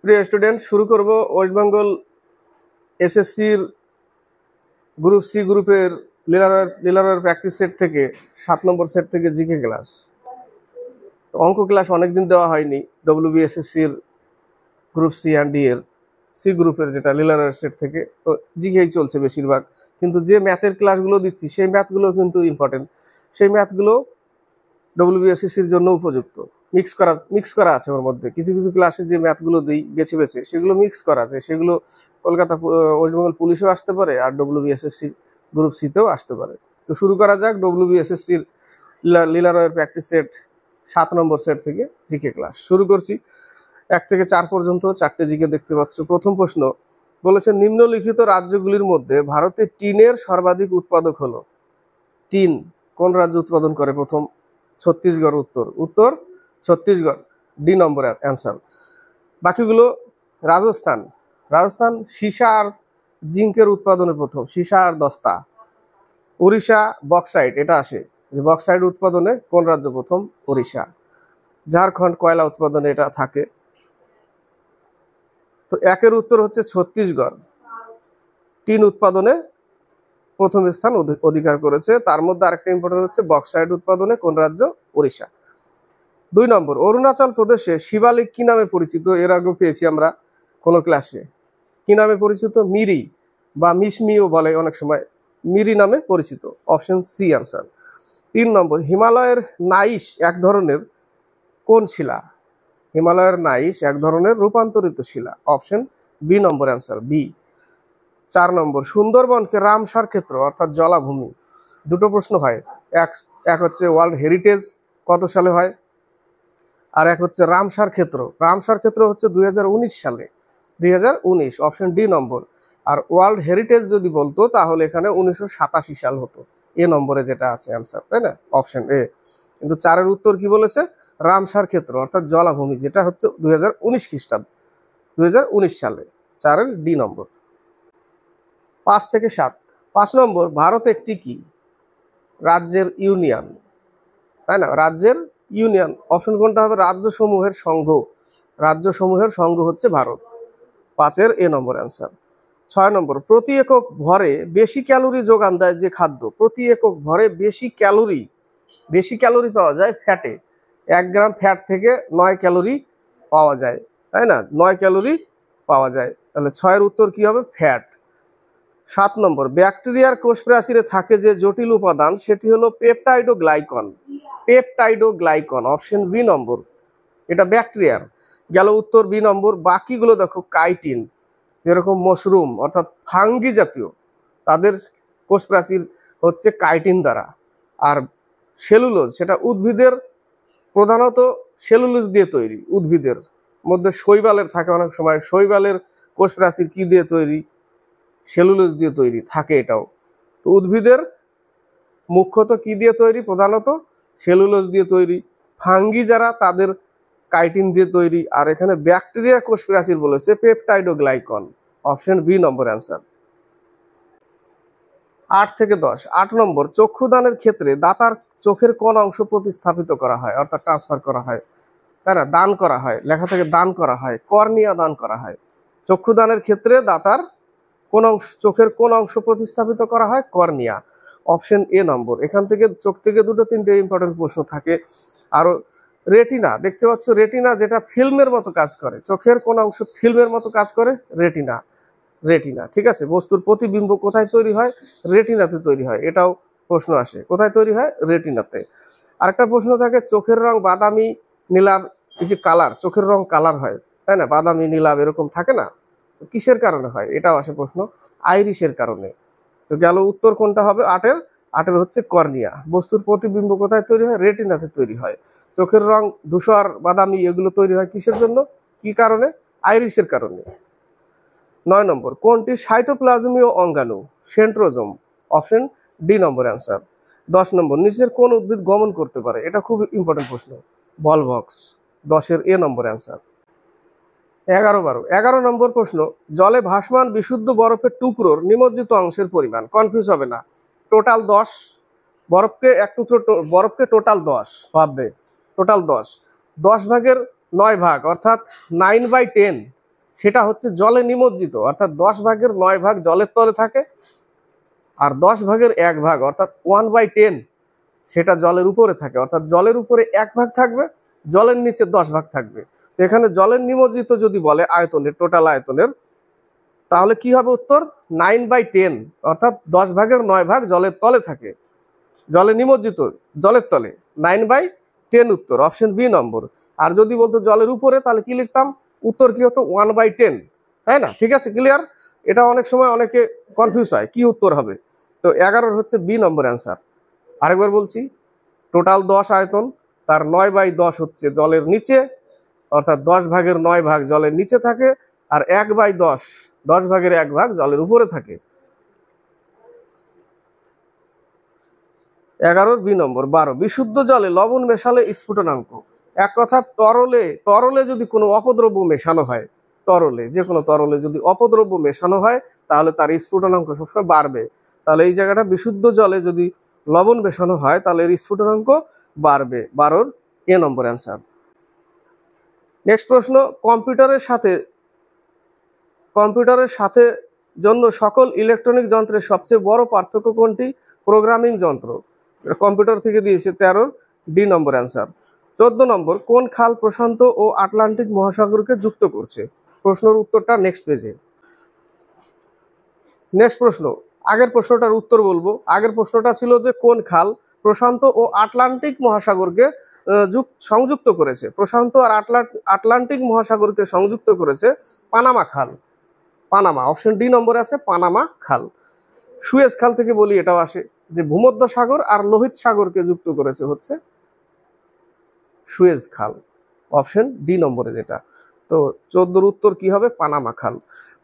প্রিয় স্টুডেন্ট, শুরু করব ওয়েস্ট বেঙ্গল এসএসসির গ্রুপ সি গ্রুপের লিলারের প্র্যাকটিস সেট থেকে 7 নম্বর সেট থেকে জিকে ক্লাস। অঙ্ক ক্লাস অনেকদিন দেওয়া হয়নি ডব্লিউবিএসএসসির গ্রুপ সি অ্যান্ড ডি এর সি গ্রুপের যেটা লিলারের সেট থেকে, তো জিকেই চলছে বেশিরভাগ। কিন্তু যে ম্যাথের ক্লাসগুলো দিচ্ছি সেই ম্যাথগুলো কিন্তু ইম্পর্টেন্ট, সেই ম্যাথগুলো ডব্লিউবিএসএসসির জন্য উপযুক্ত। মিক্স করা আছে ওর মধ্যে। কিছু কিছু ক্লাসে যে ম্যাথগুলো দিই বেছে বেছে, সেগুলো মিক্স করা আছে। সেগুলো কলকাতা ওয়েস্ট বেঙ্গল পুলিশও আসতে পারে, আর ডব্লিউবিএসএসসি গ্রুপ সিতেও আসতে পারে। তো শুরু করা যাক ডব্লিউবিএসএসসির লিলারয়ের প্র্যাকটিস সেট 7 নম্বর সেট থেকে জিকে ক্লাস। শুরু করছি। 1 থেকে 4 পর্যন্ত 4টে জিকে দেখতে পাচ্ছ। প্রথম প্রশ্ন বলেছে, নিম্নলিখিত রাজ্যগুলির মধ্যে ভারতে টিনের সর্বাধিক উৎপাদক হলো। টিন কোন রাজ্য উৎপাদন করে? প্রথম ছত্তিশগড়। উত্তর ছত্তিশগড়, ডি নম্বর অ্যান্সার। বাকিগুলো রাজস্থান সীসা আর জিঙ্কের উৎপাদনে প্রথম, সীসা আর দস্তা। উড়িষ্যা বক্সাইট, এটা আসে যে বক্সাইট উৎপাদনে কোন রাজ্য প্রথম? উড়িষ্যা। ঝাড়খণ্ড কয়লা উৎপাদনে এটা থাকে। তো 1-এর উত্তর হচ্ছে ছত্তিশগড় টিন উৎপাদনে প্রথম স্থান অধিকার করেছে। তার মধ্যে আরেকটা ইম্পর্টেন্ট হচ্ছে বক্সাইট উৎপাদনে কোন রাজ্য? উড়িষ্যা। 2 নম্বর, অরুণাচল প্রদেশে শিবালিক কি নামে পরিচিত? এর আগে পেয়েছি আমরা কোনো ক্লাসে। কি নামে পরিচিত? মিরি বা মিসমিও বলে অনেক সময়, মিরি নামে পরিচিত। Option C answer. 3 নম্বর, হিমালয়ের নাইস এক ধরনের কোন শিলা? হিমালয়ের নাইস এক ধরনের রূপান্তরিত শিলা। অপশন বি নম্বর অ্যান্সার, বি। 4 নম্বর, সুন্দরবনকে রামসার ক্ষেত্র অর্থাৎ জলাভূমি। দুটো প্রশ্ন হয়, এক হচ্ছে ওয়ার্ল্ড হেরিটেজ কত সালে হয়, আর এক হচ্ছে রামসার ক্ষেত্র। রামসার ক্ষেত্র হচ্ছে 2019 সালে, 2019, অপশন ডি নম্বর। আর ওয়ার্ল্ড হেরিটেজ যদি বলতো তাহলে এখানে 1987 সাল হতো, এ নম্বরে যেটা আছে অ্যান্সার, তাই না? Option A. কিন্তু 4-এর উত্তর কি বলেছে? রামসার ক্ষেত্র অর্থাৎ জলাভূমি, যেটা হচ্ছে 2019 খ্রিস্টাব্দ, 2019 সালে। 4-এর ডি নম্বর। 5 থেকে 7। 5 নম্বর, ভারত একটি কি? রাজ্যের ইউনিয়ন, তাই না? রাজ্যের ইউনিয়ন। অপশন কোনটা হবে? রাজ্যসমূহের সংঘ। রাজ্যসমূহের সংঘ হচ্ছে ভারত। 5-এর এ নম্বর অ্যান্সার। 6 নম্বর, প্রতি একক ভরে বেশি ক্যালোরি যোগান দেয় যে খাদ্য? প্রতি একক ভরে বেশি ক্যালোরি পাওয়া যায় ফ্যাটে। 1 গ্রাম ফ্যাট থেকে 9 ক্যালোরি পাওয়া যায়, তাই না? 9 ক্যালোরি পাওয়া যায়। তাহলে 6-এর উত্তর কি হবে? ফ্যাট। 7 নম্বর, ব্যাকটেরিয়ার কোষ প্রাচীরে থাকে যে জটিল উপাদান সেটি হলো পেপটাইডোগ্লাইকন। অপশন বি নম্বর, এটা ব্যাকটেরিয়ার গেল উত্তর, বি নম্বর। বাকিগুলো দেখো, কাইটিন, যেরকম মাশরুম অর্থাৎ ফাঙ্গি জাতীয়, তাদের কোষ প্রাচীর হচ্ছে কাইটিন দ্বারা। আর সেলুলোজ, সেটা উদ্ভিদের প্রধানত সেলুলোজ দিয়ে তৈরি। উদ্ভিদের মধ্যে শৈবালের থাকে অনেক সময়, শৈবালের কোষ প্রাচীর কি দিয়ে তৈরি? সেলুলোজ দিয়ে তৈরি থাকে এটাও। তো উদ্ভিদের মুখ্যত কি দিয়ে তৈরি? প্রধানত সেলুলোজ দিয়ে তৈরি। ফাঙ্গি যারা, তাদের কাইটিন দিয়ে তৈরি। আর এখানে ব্যাকটেরিয়া কোষ প্রাচীর বলেছে পেপটাইডোগ্লাইকন। অপশন বি নম্বর অ্যান্সার। 8 থেকে 10। 8 নম্বর, চক্ষুদানের ক্ষেত্রে দাতার চোখের কোন অংশ প্রতিস্থাপিত করা হয় অর্থাৎ ট্রান্সফার করা হয়, তাই না? দান করা হয়, লেখা থেকে দান করা হয়, কর্নিয়া দান করা হয়। চক্ষুদানের ক্ষেত্রে দাতার কোন অংশ, চোখের কোন অংশ প্রতিস্থাপিত করা হয়? কর্নিয়া। অপশন এ নম্বর। এখান থেকে চোখ থেকে 2-3টে ইম্পর্টেন্ট প্রশ্ন থাকে। আরো রেটিনা দেখতে পাচ্ছ, রেটিনা যেটা ফিল্মের মতো কাজ করে। চোখের কোন অংশ ফিল্মের মতো কাজ করে? রেটিনা। ঠিক আছে। বস্তুর প্রতিবিম্ব কোথায় তৈরি হয়? রেটিনাতে তৈরি হয়। এটাও প্রশ্ন আসে, কোথায় তৈরি হয়? রেটিনাতে। আরেকটা প্রশ্ন থাকে, চোখের রং বাদামি নীলাভ, এই যে কালার, চোখের রং কালার হয়, তাই না? বাদামি নীলাভ এরকম থাকে না, কিসের কারণে হয়? এটাও আসে প্রশ্ন, আইরিশের কারণে। তো গেল উত্তর কোনটা হবে? 8-এর হচ্ছে কর্নিয়া। বস্তুর প্রতিবিম্ব কোথায় তৈরি হয়? রেটিনাতে তৈরি হয়। চোখের রং ধূসর বাদামি এগুলো তৈরি হয় কিসের জন্য, কি কারণে? আইরিশের কারণে। 9 নম্বর, কোনটি সাইটোপ্লাজমীয় অঙ্গাণু? সেন্ট্রোজোম। অপশন ডি নম্বর অ্যান্সার। 10 নম্বর, নিচের কোন উদ্ভিদ গমন করতে পারে? এটা খুব ইম্পর্টেন্ট প্রশ্ন, বলভক্স। 10-এর এ নম্বর অ্যান্সার। 11 নম্বর প্রশ্ন, জলে ভাসমান বিশুদ্ধ বরফের টুকরোর নিমজ্জিত অংশের পরিমাণ? কনফিউজ হবে না, টোটাল 10। বরফকে এক টুকরো বরফকে টোটাল 10 ভাববে, টোটাল 10 ভাগের 9 ভাগ অর্থাৎ 9/10 সেটা হচ্ছে জলে নিমজ্জিত, অর্থাৎ 10/9 জলের তলে থাকে, আর 10/1 অর্থাৎ 1/10 সেটা জলের উপরে থাকে, অর্থাৎ জলের উপরে 1 থাকবে, জলের নিচে 10 থাকবে। তো এখানে জলের নিমজ্জিত যদি বলে আয়তনের, টোটাল আয়তনের, তাহলে কি হবে উত্তর? 9/10, অর্থাৎ 10/9 জলের তলে থাকে, জলে নিমজ্জিত, জলের তলে, 9/10 উত্তর, অপশন বি নম্বর। আর যদি বলতো জলের উপরে, তাহলে কি লিখতাম? উত্তর কি হতো? 1/10, তাই না? ঠিক আছে, ক্লিয়ার? এটা অনেক সময় অনেকে কনফিউজ হয় কি উত্তর হবে। তো 11 হচ্ছে বি নম্বর অ্যান্সার। আরেকবার বলছি, টোটাল 10 আয়তন, তার 9/10 হচ্ছে জলের নিচে, অর্থাৎ 10/9 জলের নিচে থাকে, আর 1/10, 10/1 জলের উপরে থাকে। 11 বি নম্বর। 12, বিশুদ্ধ জলে লবণ মেশালে স্ফুটনাঙ্ক। এক কথা, তরলে যদি কোনো অপদ্রব্য মেশানো হয়, তরলে, যে কোনো তরলে যদি অপদ্রব্য মেশানো হয়, তাহলে তার স্ফুটনাঙ্ক সবসময় বাড়বে। তাহলে এই জায়গাটা, বিশুদ্ধ জলে যদি লবণ মেশানো হয়, তাহলে এর স্ফুটনাঙ্ক বাড়বে। 12 এ নম্বর অ্যান্সার। নেক্সট প্রশ্ন, কম্পিউটারের সাথে জন্য সকল ইলেকট্রনিক যন্ত্রের সবচেয়ে বড় পার্থক্য কোনটি? প্রোগ্রামিং যন্ত্র। কম্পিউটার থেকে দিয়েছে। 13 ডি নম্বর অ্যান্সার। 14 নম্বর, কোন খাল প্রশান্ত ও আটলান্টিক মহাসাগরকে যুক্ত করছে? প্রশ্নের উত্তরটা নেক্সট পেজে। নেক্সট প্রশ্ন, আগের প্রশ্নটার উত্তর বলবো। আগের প্রশ্নটা ছিল যে কোন খাল প্রশান্ত ও আটলান্টিক মহাসাগরকে সংযুক্ত করেছে? প্রশান্ত আর আটলান্টিক মহাসাগরকে সংযুক্ত করেছে পানামা খাল। পানামা, অপশন ডি নম্বরে আছে পানামা খাল। সুয়েজ খাল থেকে বলি, এটাও আসে, যে ভূমধ্য সাগর আর লোহিত সাগরকে যুক্ত করেছে হচ্ছে সুয়েজ খাল, অপশন ডি নম্বরে যেটা। তো 14 উত্তর কি হবে? পানামা খাল।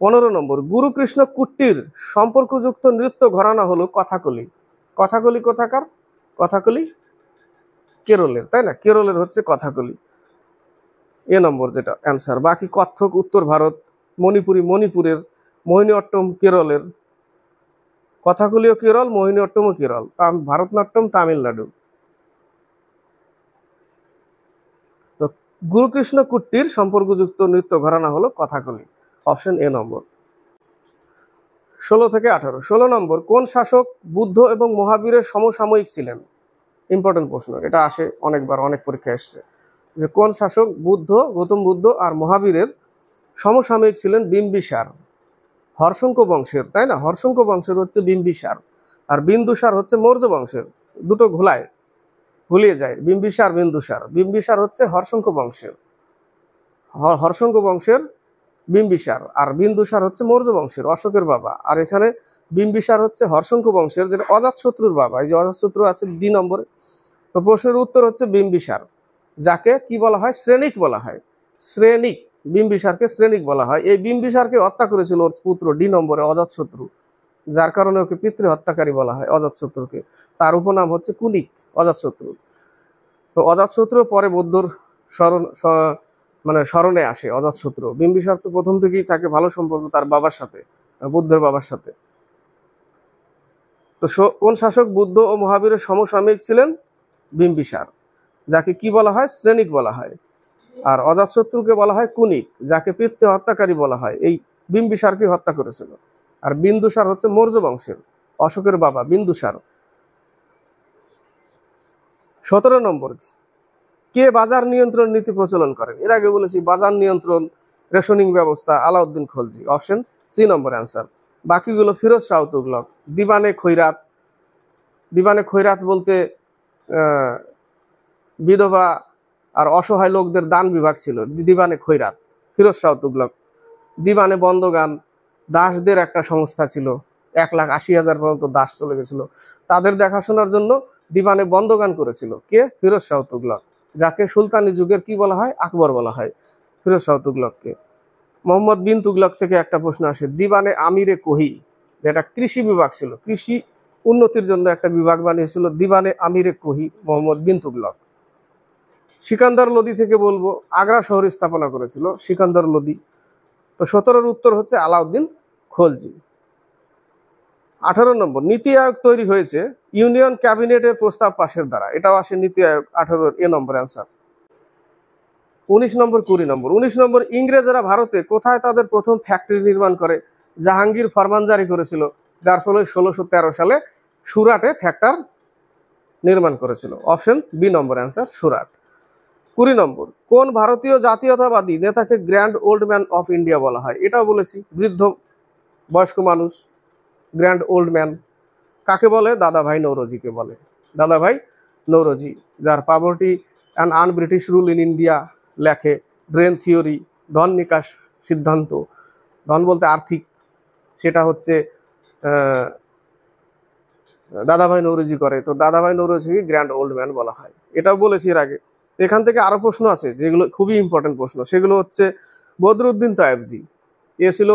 15 নম্বর, গুরু কৃষ্ণ কুট্টির সম্পর্কযুক্ত নৃত্য ঘরানা হলো কথাকলি। কথাকলি কোথাকার? কথাকলি কেরলের, তাই না? কেরলের হচ্ছে কথাকলি, এ নম্বর যেটা অ্যান্সার। বাকি কত্থক উত্তর ভারত, মণিপুরের, মোহিনীঅট্টম কেরলের, কথাকলিও কেরল, মোহিনীঅট্টমও কেরল, ভারতনাট্যম তামিলনাড়ু। তো গুরুকৃষ্ণ কুট্টির সম্পর্কযুক্ত নৃত্য ঘরানা হলো কথাকলি, অপশন এ নম্বর। 16 থেকে 18। 16 নম্বর, কোন শাসক বুদ্ধ এবং মহাবীরের সমসাময়িক ছিলেন? ইম্পর্টেন্ট প্রশ্ন, এটা আসে অনেকবার, অনেক পরীক্ষায় এসছে, যে কোন শাসক গৌতম বুদ্ধ আর মহাবীরের সমসাময়িক ছিলেন? বিম্বিসার, হর্ষঙ্ক বংশের, তাই না? হর্ষঙ্ক বংশের হচ্ছে বিম্বিসার, আর বিন্দুসার হচ্ছে মৌর্য বংশের। দুটো গুলিয়ে যায়, বিম্বিসার হচ্ছে হর্ষঙ্ক বংশের, বিম্বিসার, আর বিন্দুসার হচ্ছে মৌর্য বংশের, অশোকের বাবা। আর এখানে বিম্বিসার হচ্ছে হর্ষঙ্ক বংশের, যেটা অজাতশত্রুর বাবা। এই যে অজাতশত্রু আছে ডি নম্বরে। তো প্রশ্নের উত্তর হচ্ছে বিম্বিসার, যাকে কি বলা হয়? শ্রেণিক বলা হয়। শ্রেণিক, বিম্বিসারকে শ্রেণিক বলা হয়। এই বিম্বিসারকে হত্যা করেছিল ওর পুত্র ডি নম্বরে অজাতশত্রু, যার কারণে ওকে পিতৃ হত্যাকারী বলা হয় অজাতশত্রুকে। তার উপনাম হচ্ছে কুনিক, অজাতশত্রু। তো অজাতশত্রু পরে বৌদ্ধর স্মরণে আসে অজাতশত্রু। বিম্বিসার তো প্রথম থেকেই থাকে ভালো সম্পর্ক তার বাবার সাথে, বুদ্ধের বাবার সাথে। তো কোন শাসক বুদ্ধ ও মহাবীরের সমসাময়িক ছিলেন? বিম্বিসার, যাকে কি বলা হয়? শ্রেণিক বলা হয়। আর অজাতশত্রুকে বলা হয় কুনিক, যাকে পিতৃ হত্যাকারী বলা হয়। এই বিম্বিসারকে হত্যা করেছিল। আর বিন্দুসার হচ্ছে মৌর্য বংশের, অশোকের বাবা বিন্দুসার। 17 নম্বর, কে বাজার নিয়ন্ত্রণ নীতি প্রচলন করেন? এর আগে বলেছি, বাজার নিয়ন্ত্রণ, রেশনিং ব্যবস্থা আলাউদ্দিন খলজি, অপশন সি নম্বর অ্যান্সার। বাকিগুলো ফিরোজ শাহ তুগলক। দিবানে খৈরাত বলতে বিধবা আর অসহায় লোকদের দান বিভাগ ছিল, দিবানে খৈরাত, ফিরোজ শাহ তুগলক। দিবানে বন্দগান, দাসদের একটা সংস্থা ছিল, 1,80,000 পর্যন্ত দাস চলে গেছিল, তাদের দেখাশোনার জন্য দিবানে বন্দগান করেছিল কে? ফিরোজ শাহ তুগলক, যাকে সুলতানি যুগের কি বলা হয়? আকবর বলা হয় ফিরোজ শাহ তুগলককে। মোহাম্মদ বিন তুগলক থেকে একটা প্রশ্ন আসে, দিবানে আমিরে কোহি, যেটা কৃষি বিভাগ ছিল, কৃষি উন্নতির জন্য একটা বিভাগ বানিয়েছিল দিবানে আমিরে কোহি, মোহাম্মদ বিন তুগলক। সিকান্দার লোদি থেকে বলবো, আগ্রা শহর স্থাপনা করেছিল সিকান্দার লোদি। তো 17 উত্তর হচ্ছে আলাউদ্দিন খলজি। 18 নম্বর, নীতি আয়োগ তৈরি হয়েছে ইউনিয়ন ক্যাবিনেটের প্রস্তাব পাশের দ্বারা। এটাও আসে নীতি আয়োগ, 18 এ নম্বর অ্যান্সার। 19 নম্বর 20 নম্বর 19 নম্বর ইংরেজরা ভারতে কোথায় তাদের প্রথম ফ্যাক্টরি নির্মাণ করে? জাহাঙ্গীর ফরমান জারি করেছিল, যার ফলে 1613 সালে সুরাটে ফ্যাক্টর নির্মাণ করেছিল। অপশন বি নম্বর অ্যান্সার সুরাট। 20 নম্বর কোন ভারতীয় জাতীয়তাবাদী নেতাকে grand old man of India বলা হয়? এটাও বলেছি, বৃদ্ধ বয়স্ক মানুষ গ্র্যান্ড ওল্ড ম্যান। কাকে বলে? দাদাভাই নৌরোজিকে বলে। দাদাভাই নৌরোজি, যার poverty and An British rule in India লেখে, ড্রেন থিওরি, ধন নিকাশ সিদ্ধান্ত, ধন বলতে আর্থিক, সেটা হচ্ছে দাদাভাই নৌরোজি করে। তো দাদাভাই নৌরোজিকে গ্র্যান্ড ওল্ড ম্যান বলা হয়, এটাও বলেছি এর আগে। এখান থেকে আরো প্রশ্ন আছে যেগুলো খুবই ইম্পর্টেন্ট প্রশ্ন, সেগুলো হচ্ছে বদরুদ্দিন তায়েবজি, এ ছিল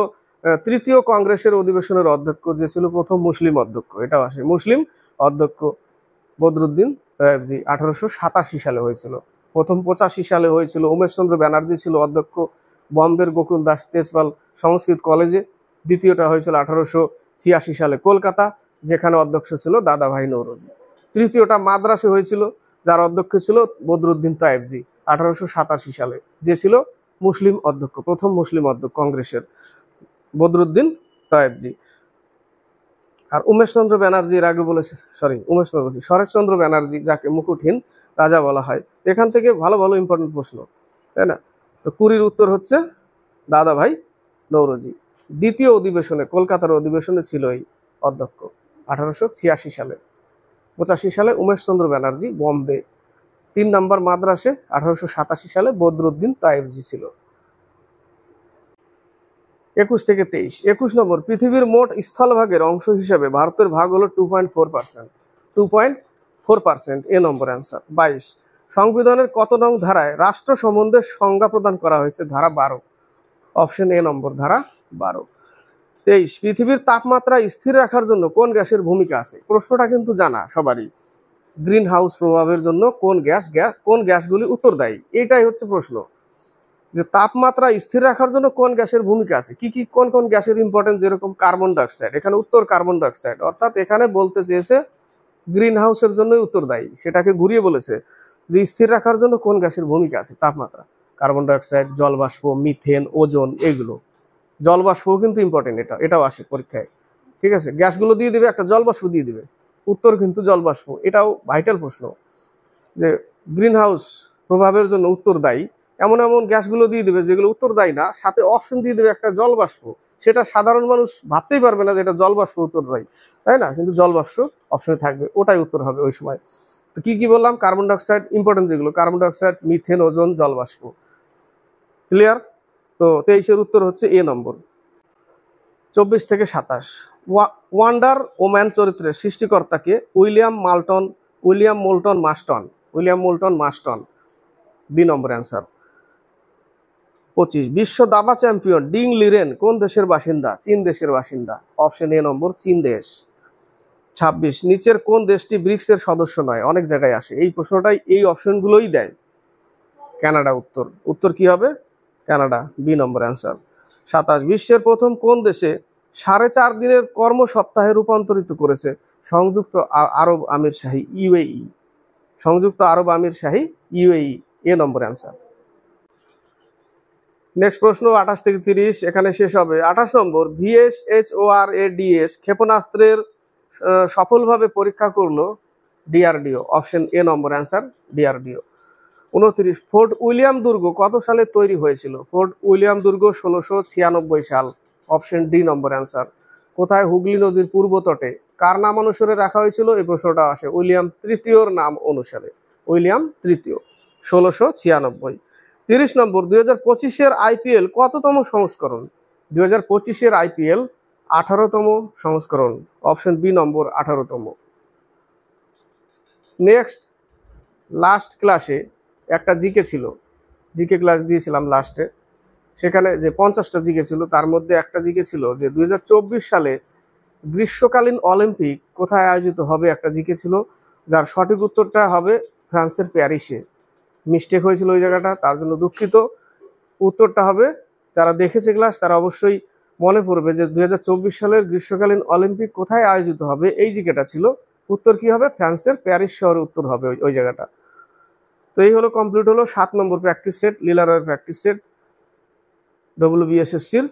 তৃতীয় কংগ্রেসের অধিবেশনের অধ্যক্ষ, যে ছিল প্রথম মুসলিম অধ্যক্ষ। এটাও আসে, মুসলিম অধ্যক্ষ বদরুদ্দিন তায়েবজি 1887 সালে হয়েছিল। প্রথম 85 সালে হয়েছিল। উমেশচন্দ্র ব্যানার্জি ছিল অধ্যক্ষ বম্বের গোকুল দাস তেজপাল সংস্কৃত কলেজে। দ্বিতীয়টা হয়েছিল 1886 সালে কলকাতা, যেখানে অধ্যক্ষ ছিল দাদাভাই নৌরোজি। তৃতীয়টা মাদ্রাসে হয়েছিল, যার অধ্যক্ষ ছিল বদরুদ্দিন তায়েবজি 1887 সালে, যে ছিল মুসলিম অধ্যক্ষ, প্রথম মুসলিম অধ্যক্ষ কংগ্রেসের, বদরুদ্দিন তায়েবজি। আর উমেশচন্দ্র ব্যানার্জি এর আগে বলেছে, শরৎচন্দ্র ব্যানার্জি, যাকে মুকুটহীন রাজা বলা হয়। এখান থেকে ভালো ভালো ইম্পর্টেন্ট প্রশ্ন, তাই না? তো 20 উত্তর হচ্ছে দাদাভাই নৌরোজি। দ্বিতীয় অধিবেশনে, কলকাতার অধিবেশনে ছিল এই অধ্যক্ষ 1886 সালে। 85 সালে উমেশচন্দ্র ব্যানার্জি বম্বে। 3 নম্বর মাদ্রাসে 1887 সালে বদরুদ্দিন তায়েবজি ছিল। 21 থেকে 23। 21 নম্বর পৃথিবীর মোট স্থলভাগের অংশ হিসেবে ভারতের ভাগ হলো 2.4%। 2.4%, এ নম্বর অ্যান্সার। 22 সংবিধানের কত নং ধারায় রাষ্ট্র সম্বন্ধে সংজ্ঞা প্রদান করা হয়েছে? ধারা 12। অপশন এ নম্বর, ধারা 12। 23 পৃথিবীর তাপমাত্রা স্থির রাখার জন্য কোন গ্যাসের ভূমিকা আছে? প্রশ্নটা কিন্তু জানা সবারই। গ্রিন হাউস প্রভাবের জন্য কোন গ্যাসগুলি উত্তরদায়ী? এটাই হচ্ছে প্রশ্ন, যে তাপমাত্রা স্থির রাখার জন্য কোন গ্যাসের ভূমিকা আছে, কোন কোন গ্যাসের ইম্পর্টেন্স, যেরকম কার্বন ডাইঅক্সাইড। এখানে উত্তর কার্বন ডাইঅক্সাইড, অর্থাৎ এখানে বলতে চেয়েছে গ্রিন হাউসের জন্য উত্তরদায়ী, সেটাকে ঘুরিয়ে বলেছে যে স্থির রাখার জন্য কোন গ্যাসের ভূমিকা আছে তাপমাত্রা। কার্বন ডাইঅক্সাইড, জলবাষ্প, মিথেন, ওজোন, এগুলো। জলবাষ্পও কিন্তু ইম্পর্টেন্ট, এটাও আসে পরীক্ষায়, ঠিক আছে? গ্যাসগুলো দিয়ে দিবে, একটা জলবাষ্প দিয়ে দিবে, উত্তর কিন্তু জলবাষ্প। এটাও ভাইটাল প্রশ্ন, যে গ্রিন হাউস প্রভাবের জন্য উত্তরদায়ী এমন এমন গ্যাসগুলো দিয়ে দিবে যেগুলো উত্তরদায়ী না, সাথে অপশন দিয়ে দিবে একটা জলবাষ্প। সেটা সাধারণ মানুষ ভাবতেই পারবে না যে এটা জলবাষ্প উত্তরদায়ী, তাই না? কিন্তু জলবাষ্প অপশনে থাকবে, ওটাই উত্তর হবে ওই সময়। তো কি বললাম? কার্বন ডাইঅক্সাইড ইম্পর্টেন্ট যেগুলো, কার্বন ডাইঅক্সাইড, মিথেন, ওজোন, জলবাষ্প। ক্লিয়ার? তো 23-এর উত্তর হচ্ছে এ নম্বর। 24 থেকে 27 ওয়ান্ডার ওম্যান চরিত্রের সৃষ্টিকর্তাকে? উইলিয়াম মোল্টন মাস্টন, বি নম্বর অ্যান্সার। 25 বিশ্ব দাবা চ্যাম্পিয়ন ডিং লিরেন কোন দেশের বাসিন্দা? চীন দেশের বাসিন্দা। অপশন এ নম্বর, চীন দেশ। 26 নিচের কোন দেশটি ব্রিক্সের সদস্য নয়? অনেক জায়গায় আসে এই প্রশ্নটাই, এই অপশনগুলোই দেয়। কানাডা উত্তর কি হবে? কানাডা, বি নম্বর অ্যান্সার। 27 বিশ্বের প্রথম কোন দেশে 4.5 দিনের কর্ম সপ্তাহে রূপান্তরিত করেছে? সংযুক্ত আরব আমিরশাহী, ইউএই। সংযুক্ত আরব আমিরশাহী, ইউএই, এ নম্বর অ্যান্সার। নেক্সট প্রশ্ন 28 থেকে 30, এখানে শেষ হবে। 28 নম্বর VSHORADS ক্ষেপণাস্ত্রের সফলভাবে পরীক্ষা করলো DRDO. Option A number answer, DRDO. 29 fort William দুর্গ কত সালে তৈরি হয়েছিল? ফোর্ট উইলিয়াম দুর্গ 1696 সাল। অপশন ডি নম্বর অ্যান্সার। কোথায়? হুগলি নদীর পূর্ব তটে। কার নাম অনুসারে রাখা হয়েছিল? এই প্রশ্নটা আসে উইলিয়াম তৃতীয়র নাম অনুসারে। উইলিয়াম তৃতীয়, 1696। 30 নম্বর 2025-এর আইপিএল কততম সংস্করণ? 2025-এর আইপিএল 18তম সংস্করণ। অপশন বি নম্বর, 18তম। নেক্সট লাস্ট ক্লাসে একটা জিকে ছিল, জিকে ক্লাস দিয়েছিলাম লাস্টে। সেখানে যে 50টা জিকে ছিল, তার মধ্যে একটা জিকে ছিল যে 2024 সালে গ্রীষ্মকালীন অলিম্পিক কোথায় আয়োজিত হবে, একটা জিকে ছিল, যার সঠিক উত্তরটা হবে ফ্রান্সের প্যারিসে। মিস্টেক হয়েছিল ওই জায়গাটা, তার জন্য দুঃখিত। উত্তরটা হবে, যারা দেখেছে ক্লাস তারা অবশ্যই মনে পড়বে যে 2024 সালের গ্রীষ্মকালীন অলিম্পিক কোথায় আয়োজিত হবে, এই জিকেটা ছিল। উত্তর কি হবে? ফ্রান্সের প্যারিস শহরে উত্তর হবে ওই জায়গাটা। তো তো এই হলো কমপ্লিট হলো 7 নম্বর প্র্যাকটিস সেট, লিলারের প্র্যাকটিস সেট, WBSSC-র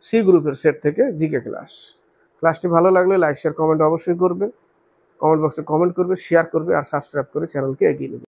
সি গ্রুপের সেট থেকে জিকে ক্লাস। ক্লাসটি ভালো লাগলে লাইক শেয়ার কমেন্ট অবশ্যই করবে, কমেন্ট বক্সে কমেন্ট করবে, শেয়ার করবে আর সাবস্ক্রাইব করে চ্যানেলকে এগিয়ে নেবে।